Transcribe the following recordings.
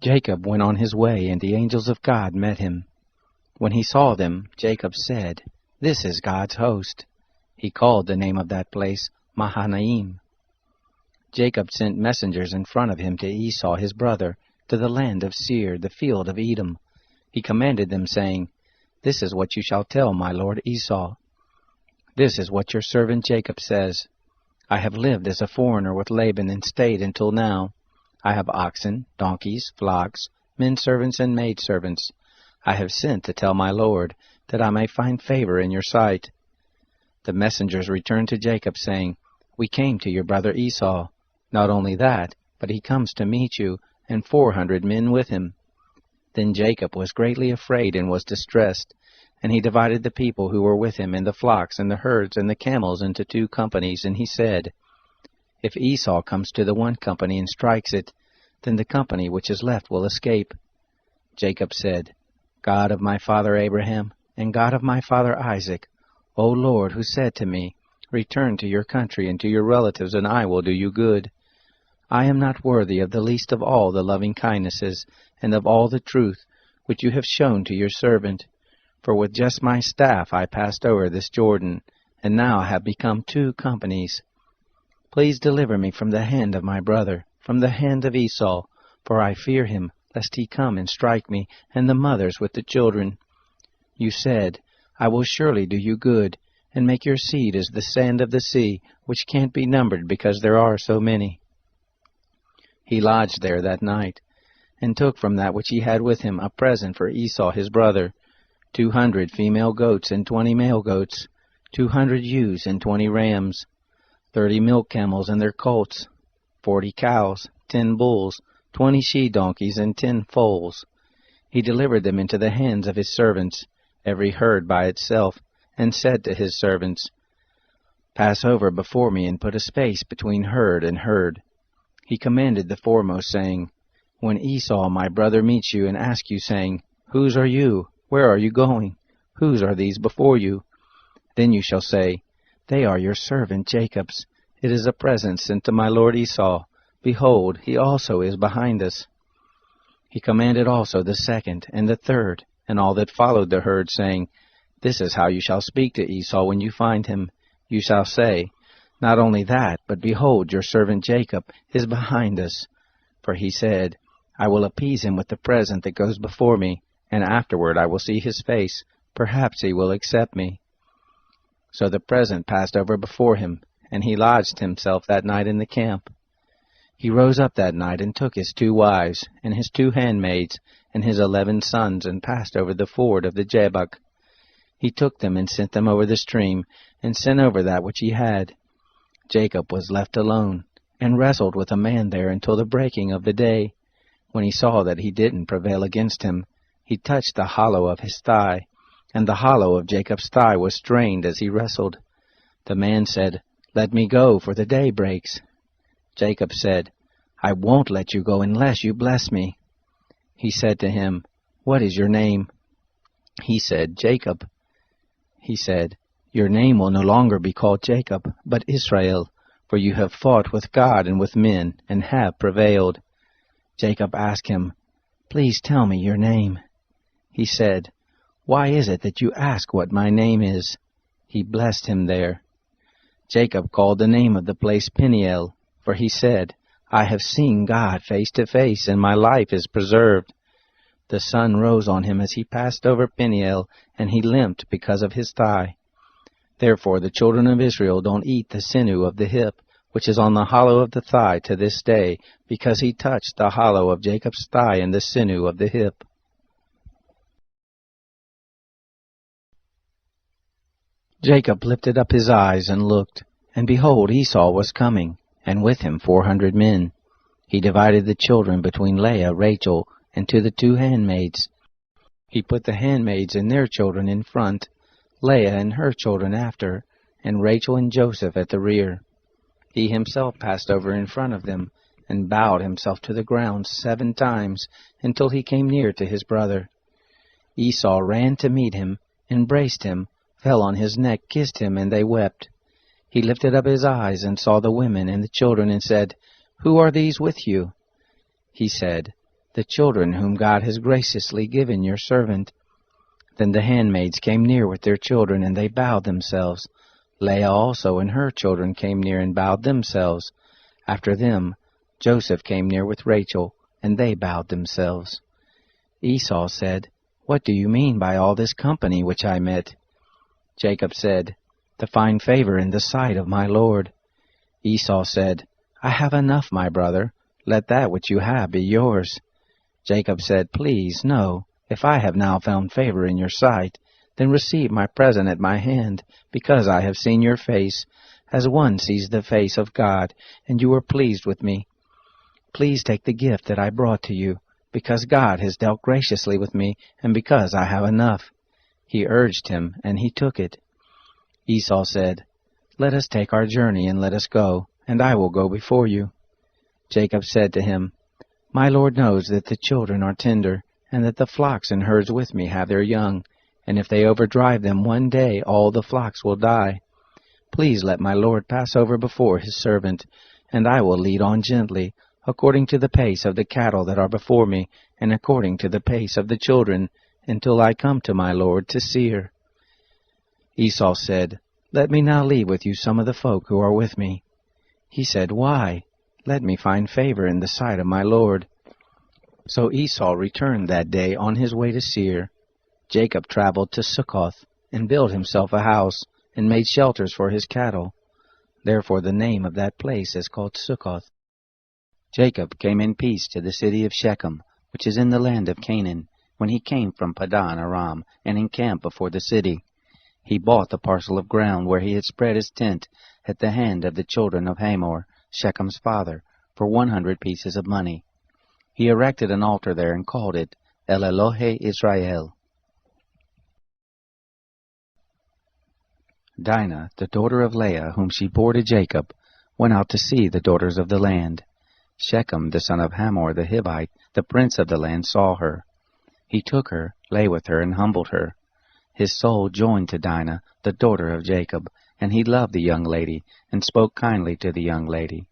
Jacob went on his way, and the angels of God met him. When he saw them, Jacob said, "This is God's host." He called the name of that place Mahanaim. Jacob sent messengers in front of him to Esau his brother, to the land of Seir, the field of Edom. He commanded them, saying, "This is what you shall tell my lord Esau. This is what your servant Jacob says. I have lived as a foreigner with Laban and stayed until now. I have oxen, donkeys, flocks, men servants and maid servants. I have sent to tell my lord, that I may find favor in your sight." The messengers returned to Jacob, saying, "We came to your brother Esau. Not only that, but he comes to meet you, and 400 men with him." Then Jacob was greatly afraid and was distressed, and he divided the people who were with him, and the flocks, and the herds, and the camels into 2 companies, and he said, "If Esau comes to the one company and strikes it, then the company which is left will escape." Jacob said, "God of my father Abraham, and God of my father Isaac, O Lord, who said to me, 'Return to your country and to your relatives, and I will do you good,' I am not worthy of the least of all the loving kindnesses and of all the truth which you have shown to your servant. For with just my staff I passed over this Jordan, and now have become 2 companies. Please deliver me from the hand of my brother, from the hand of Esau, for I fear him, lest he come and strike me, and the mothers with the children. You said, 'I will surely do you good, and make your seed as the sand of the sea, which can't be numbered because there are so many.'" He lodged there that night, and took from that which he had with him a present for Esau his brother, 200 female goats and 20 male goats, 200 ewes and 20 rams, 30 milk camels and their colts, 40 cows, 10 bulls, 20 she-donkeys, and 10 foals. He delivered them into the hands of his servants, every herd by itself, and said to his servants, "Pass over before me and put a space between herd and herd." He commanded the foremost, saying, "When Esau my brother meets you and asks you, saying, 'Whose are you? Where are you going? Whose are these before you?' Then you shall say, 'They are your servant Jacob's. It is a present sent to my lord Esau. Behold, he also is behind us.'" He commanded also the second and the third, and all that followed the herd, saying, "This is how you shall speak to Esau when you find him. You shall say, 'Not only that, but behold, your servant Jacob is behind us.' For he said, 'I will appease him with the present that goes before me, and afterward I will see his face. Perhaps he will accept me.'" So the present passed over before him, and he lodged himself that night in the camp. He rose up that night and took his 2 wives, and his 2 handmaids, and his 11 sons, and passed over the ford of the Jabbok. He took them and sent them over the stream, and sent over that which he had. Jacob was left alone, and wrestled with a man there until the breaking of the day. When he saw that he didn't prevail against him, he touched the hollow of his thigh, and the hollow of Jacob's thigh was strained as he wrestled. The man said, "Let me go, for the day breaks." Jacob said, "I won't let you go unless you bless me." He said to him, "What is your name?" He said, "Jacob." He said, "Your name will no longer be called Jacob, but Israel, for you have fought with God and with men, and have prevailed." Jacob asked him, "Please tell me your name." He said, "Why is it that you ask what my name is?" He blessed him there. Jacob called the name of the place Peniel, for he said, "I have seen God face to face, and my life is preserved." The sun rose on him as he passed over Peniel, and he limped because of his thigh. Therefore the children of Israel don't eat the sinew of the hip, which is on the hollow of the thigh to this day, because he touched the hollow of Jacob's thigh and the sinew of the hip. Jacob lifted up his eyes and looked, and behold, Esau was coming, and with him 400 men. He divided the children between Leah, Rachel, and to the 2 handmaids. He put the handmaids and their children in front, Leah and her children after, and Rachel and Joseph at the rear. He himself passed over in front of them, and bowed himself to the ground 7 times, until he came near to his brother. Esau ran to meet him, embraced him, fell on his neck, kissed him, and they wept. He lifted up his eyes and saw the women and the children, and said, "Who are these with you?" He said, the children whom God has graciously given your servant." Then the handmaids came near with their children, and they bowed themselves. Leah also and her children came near and bowed themselves. After them Joseph came near with Rachel, and they bowed themselves. Esau said, "What do you mean by all this company which I met?" Jacob said, "To find favor in the sight of my Lord." Esau said, "I have enough, my brother. Let that which you have be yours." Jacob said, "Please, no. If I have now found favor in your sight, then receive my present at my hand, because I have seen your face, as one sees the face of God, and you were pleased with me. Please take the gift that I brought to you, because God has dealt graciously with me, and because I have enough." He urged him, and he took it. Esau said, "Let us take our journey, and let us go, and I will go before you." Jacob said to him, "My Lord knows that the children are tender, and that the flocks and herds with me have their young, and if they overdrive them one day, all the flocks will die. Please let my Lord pass over before his servant, and I will lead on gently, according to the pace of the cattle that are before me, and according to the pace of the children, until I come to my Lord to Seir." Esau said, "Let me now leave with you some of the folk who are with me." He said, "Why? Let me find favor in the sight of my Lord." So Esau returned that day on his way to Seir. Jacob traveled to Succoth, and built himself a house, and made shelters for his cattle. Therefore the name of that place is called Succoth. Jacob came in peace to the city of Shechem, which is in the land of Canaan, when he came from Padan Aram, and encamped before the city. He bought the parcel of ground where he had spread his tent at the hand of the children of Hamor, Shechem's father, for 100 pieces of money. He erected an altar there and called it El Elohe Israel. Dinah, the daughter of Leah, whom she bore to Jacob, went out to see the daughters of the land. Shechem, the son of Hamor the Hivite, the prince of the land, saw her. He took her, lay with her, and humbled her. His soul joined to Dinah, the daughter of Jacob, and he loved the young lady, and spoke kindly to the young lady.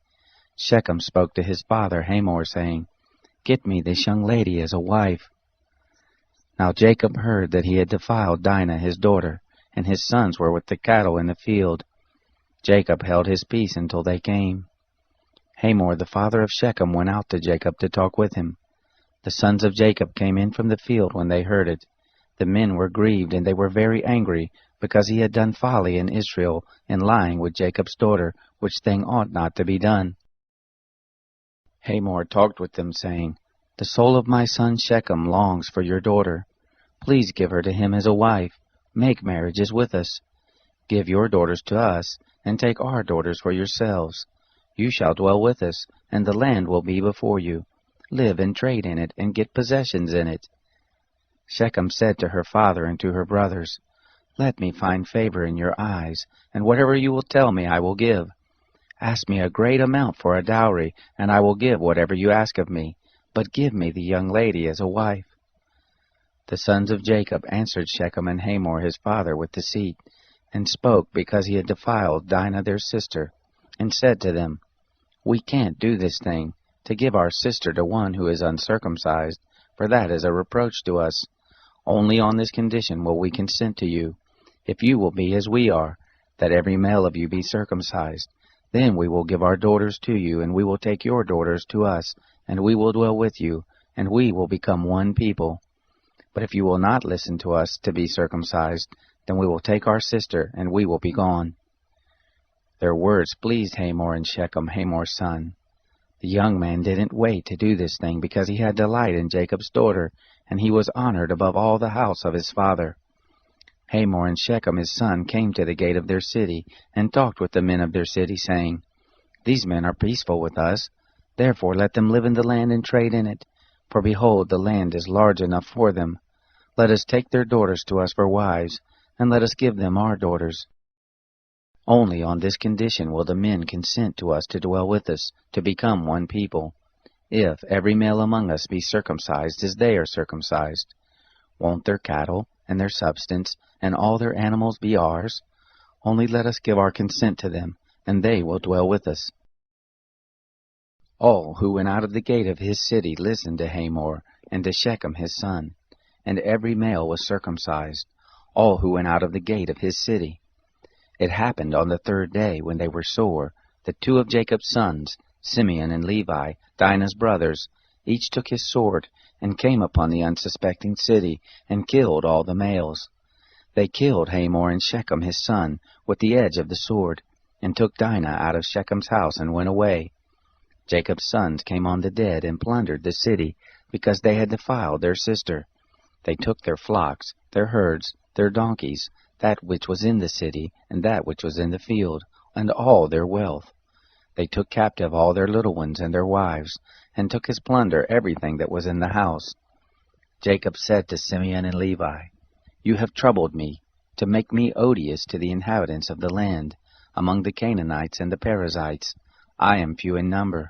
Shechem spoke to his father Hamor, saying, "Get me this young lady as a wife." Now Jacob heard that he had defiled Dinah his daughter, and his sons were with the cattle in the field. Jacob held his peace until they came. Hamor the father of Shechem went out to Jacob to talk with him. The sons of Jacob came in from the field when they heard it. The men were grieved, and they were very angry, because he had done folly in Israel, in lying with Jacob's daughter, which thing ought not to be done. Hamor talked with them, saying, "The soul of my son Shechem longs for your daughter. Please give her to him as a wife. Make marriages with us. Give your daughters to us, and take our daughters for yourselves. You shall dwell with us, and the land will be before you. Live and trade in it, and get possessions in it." Shechem said to her father and to her brothers, "Let me find favor in your eyes, and whatever you will tell me I will give. Ask me a great amount for a dowry, and I will give whatever you ask of me, but give me the young lady as a wife." The sons of Jacob answered Shechem and Hamor his father with deceit, and spoke because he had defiled Dinah their sister, and said to them, "We can't do this thing, to give our sister to one who is uncircumcised, for that is a reproach to us. Only on this condition will we consent to you, if you will be as we are, that every male of you be circumcised. Then we will give our daughters to you, and we will take your daughters to us, and we will dwell with you, and we will become one people. But if you will not listen to us to be circumcised, then we will take our sister, and we will be gone." Their words pleased Hamor and Shechem, Hamor's son. The young man didn't wait to do this thing, because he had delight in Jacob's daughter, and he was honored above all the house of his father. Hamor and Shechem his son came to the gate of their city, and talked with the men of their city, saying, "These men are peaceful with us. Therefore let them live in the land and trade in it. For behold, the land is large enough for them. Let us take their daughters to us for wives, and let us give them our daughters. Only on this condition will the men consent to us to dwell with us, to become one people, if every male among us be circumcised as they are circumcised. Won't their cattle, and their substance, and all their animals be ours? Only let us give our consent to them, and they will dwell with us." All who went out of the gate of his city listened to Hamor and to Shechem his son, and every male was circumcised, all who went out of the gate of his city. It happened on the third day, when they were sore, that two of Jacob's sons, Simeon and Levi, Dinah's brothers, each took his sword, and came upon the unsuspecting city, and killed all the males. They killed Hamor and Shechem his son with the edge of the sword, and took Dinah out of Shechem's house, and went away. Jacob's sons came on the dead, and plundered the city, because they had defiled their sister. They took their flocks, their herds, their donkeys, that which was in the city, and that which was in the field, and all their wealth. They took captive all their little ones and their wives, and took as plunder everything that was in the house. Jacob said to Simeon and Levi, "You have troubled me, to make me odious to the inhabitants of the land, among the Canaanites and the Perizzites. I am few in number.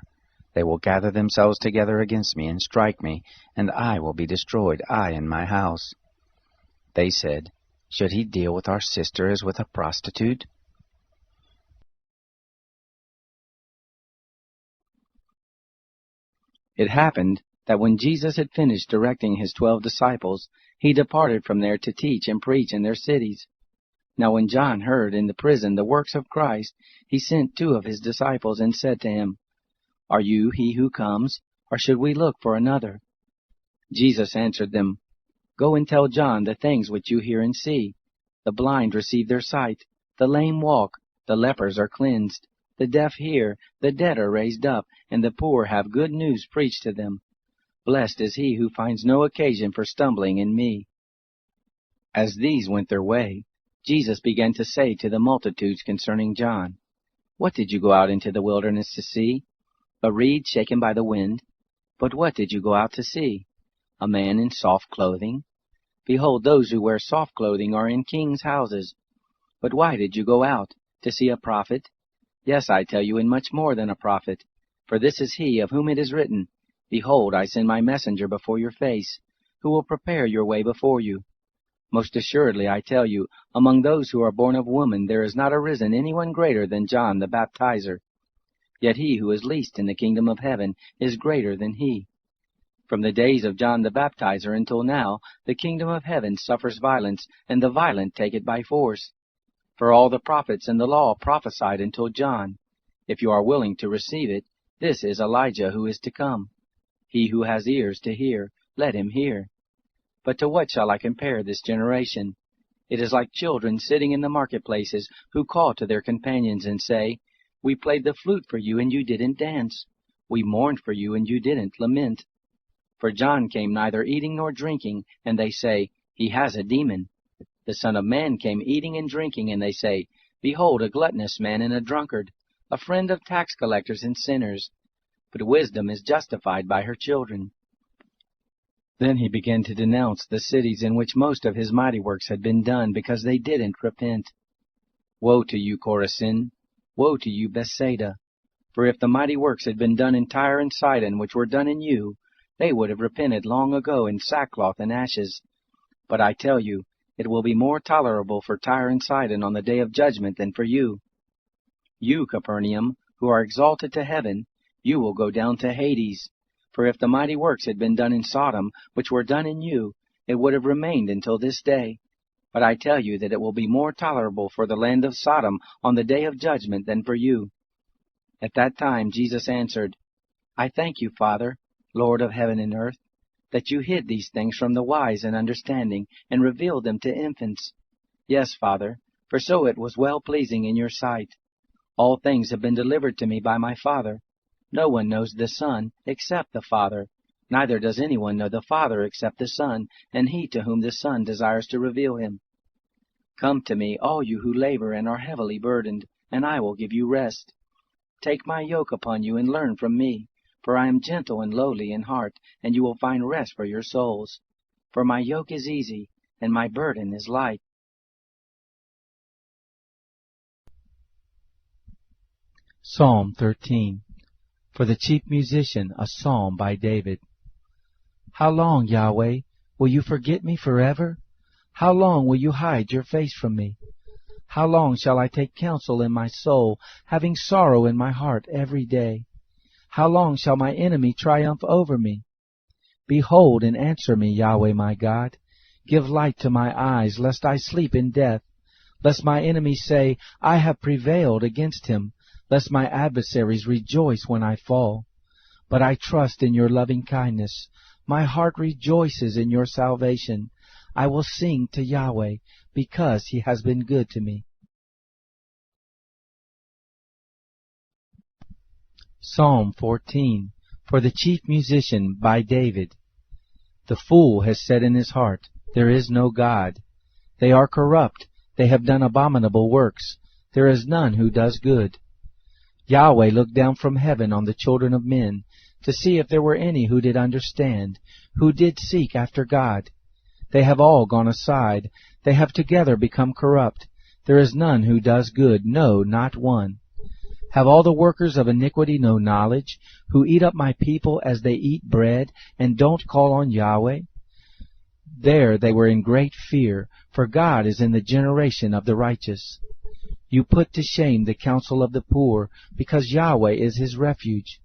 They will gather themselves together against me, and strike me, and I will be destroyed, I and my house." They said, "Should he deal with our sister as with a prostitute?" It happened that when Jesus had finished directing his 12 disciples, he departed from there to teach and preach in their cities. Now when John heard in the prison the works of Christ, he sent 2 of his disciples and said to him, "Are you he who comes, or should we look for another?" Jesus answered them, "Go and tell John the things which you hear and see. The blind receive their sight, the lame walk, the lepers are cleansed, the deaf hear, the dead are raised up, and the poor have good news preached to them. Blessed is he who finds no occasion for stumbling in me." As these went their way, Jesus began to say to the multitudes concerning John, "What did you go out into the wilderness to see? A reed shaken by the wind? But what did you go out to see? A man in soft clothing? Behold, those who wear soft clothing are in kings' houses. But why did you go out? To see a prophet? Yes, I tell you, and much more than a prophet. For this is he of whom it is written, Behold, I send my messenger before your face, who will prepare your way before you. Most assuredly, I tell you, among those who are born of woman there is not arisen anyone greater than John the Baptizer. Yet he who is least in the kingdom of heaven is greater than he. From the days of John the Baptizer until now, the kingdom of heaven suffers violence, and the violent take it by force. For all the prophets and the law prophesied until John. If you are willing to receive it, this is Elijah who is to come. He who has ears to hear, let him hear. But to what shall I compare this generation? It is like children sitting in the marketplaces, who call to their companions and say, We played the flute for you, and you didn't dance. We mourned for you, and you didn't lament. For John came neither eating nor drinking, and they say, He has a demon. The Son of Man came eating and drinking, and they say, Behold, a gluttonous man and a drunkard, a friend of tax collectors and sinners. But wisdom is justified by her children. Then he began to denounce the cities in which most of his mighty works had been done, because they didn't repent. Woe to you, Chorazin! Woe to you, Bethsaida! For if the mighty works had been done in Tyre and Sidon, which were done in you, they would have repented long ago in sackcloth and ashes. But I tell you, it will be more tolerable for Tyre and Sidon on the day of judgment than for you. You, Capernaum, who are exalted to heaven, you will go down to Hades. For if the mighty works had been done in Sodom, which were done in you, it would have remained until this day. But I tell you that it will be more tolerable for the land of Sodom on the day of judgment than for you. At that time Jesus answered, I thank you, Father, Lord of heaven and earth, that you hid these things from the wise and understanding, and revealed them to infants. Yes, Father, for so it was well-pleasing in your sight. All things have been delivered to me by my Father. No one knows the Son except the Father, neither does anyone know the Father except the Son, and he to whom the Son desires to reveal him. Come to me, all you who labor and are heavily burdened, and I will give you rest. Take my yoke upon you and learn from me, for I am gentle and lowly in heart, and you will find rest for your souls. For my yoke is easy, and my burden is light. Psalm 13. For the chief musician, a psalm by David. How long, Yahweh, will you forget me forever? How long will you hide your face from me? How long shall I take counsel in my soul, having sorrow in my heart every day? How long shall my enemy triumph over me? Behold and answer me, Yahweh my God. Give light to my eyes, lest I sleep in death. Lest my enemies say, I have prevailed against him. Lest my adversaries rejoice when I fall. But I trust in your loving kindness. My heart rejoices in your salvation. I will sing to Yahweh, because he has been good to me. Psalm 14, for the chief musician, by David. The fool has said in his heart, there is no God. They are corrupt, they have done abominable works. There is none who does good. Yahweh looked down from heaven on the children of men, to see if there were any who did understand, who did seek after God. They have all gone aside, they have together become corrupt. There is none who does good, no, not one. Have all the workers of iniquity no knowledge, who eat up my people as they eat bread, and don't call on Yahweh? There they were in great fear, for God is in the generation of the righteous. You put to shame the counsel of the poor, because Yahweh is his refuge.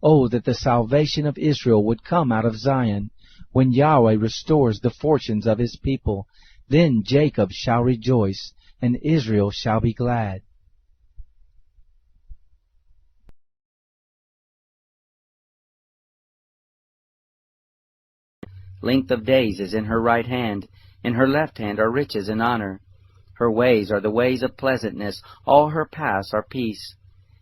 Oh, that the salvation of Israel would come out of Zion, when Yahweh restores the fortunes of his people. Then Jacob shall rejoice, and Israel shall be glad. Length of days is in her right hand, in her left hand are riches and honor. Her ways are the ways of pleasantness, all her paths are peace.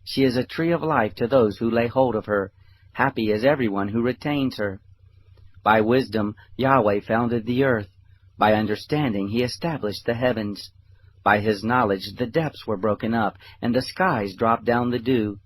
She is a tree of life to those who lay hold of her. Happy is everyone who retains her. By wisdom Yahweh founded the earth. By understanding he established the heavens. By his knowledge the depths were broken up, and the skies dropped down the dew.